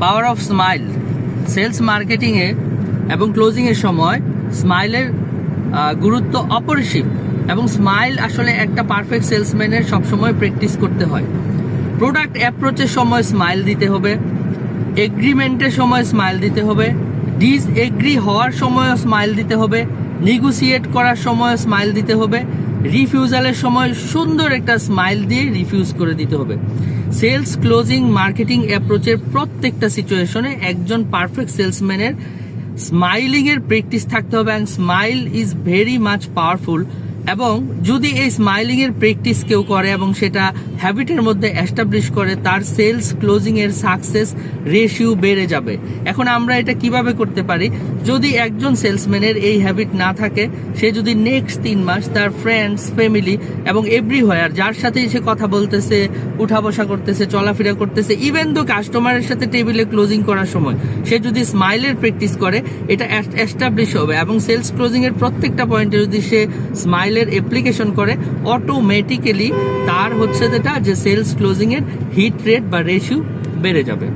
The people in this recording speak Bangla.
Power of smile. সেলস মার্কেটিংয়ে এবং ক্লোজিংয়ের সময় স্মাইলের গুরুত্ব অপরিসীম এবং স্মাইল আসলে একটা পারফেক্ট সেলসম্যানের সবসময় প্র্যাকটিস করতে হয়। প্রোডাক্ট অ্যাপ্রোচের সময় স্মাইল দিতে হবে, এগ্রিমেন্টের সময় স্মাইল দিতে হবে, ডিসএগ্রি হওয়ার সময়ও স্মাইল দিতে হবে, নেগোসিয়েট করার সময় স্মাইল দিতে হবে, রিফিউজালের সময় সুন্দর একটা স্মাইল দিয়ে রিফিউজ করে দিতে হবে। সেলস, ক্লোজিং, মার্কেটিং অ্যাপ্রোচের প্রত্যেকটা সিচুয়েশনে একজন পারফেক্ট সেলসম্যানের স্মাইলিং এর প্র্যাকটিস থাকতে হবে, and smile is very much powerful. এবং যদি এই স্মাইলিং এর প্র্যাকটিস কেউ করে এবং সেটা হ্যাবিটের মধ্যে এস্টাবলিশ করে, তার সেলস ক্লোজিং এর সাকসেস রেশিও বেড়ে যাবে। এখন আমরা এটা কিভাবে করতে পারি? যদি একজন সেলসম্যানের এই হ্যাবিট না থাকে, সে যদি নেক্সট 3 মাস তার ফ্রেন্ডস, ফ্যামিলি এবং এভরিহোয়ার যার সাথেই সে কথা বলতেছে, উঠা বসা করতেছে, চলাফেরা করতেছে, ইভেন তো কাস্টমারের সাথে টেবিলে ক্লোজিং করার সময় সে যদি স্মাইলের প্র্যাকটিস করে, এটা এস্টাবলিশ হবে। এবং সেলস ক্লোজিং এর প্রত্যেকটা পয়েন্টে যদি সে স্মাইলের অ্যাপ্লিকেশন করে, অটোমেটিক্যালি তার হচ্ছে যেটা যে সেলস ক্লোজিং এর হিট রেট বা রেশিও বেড়ে যাবে।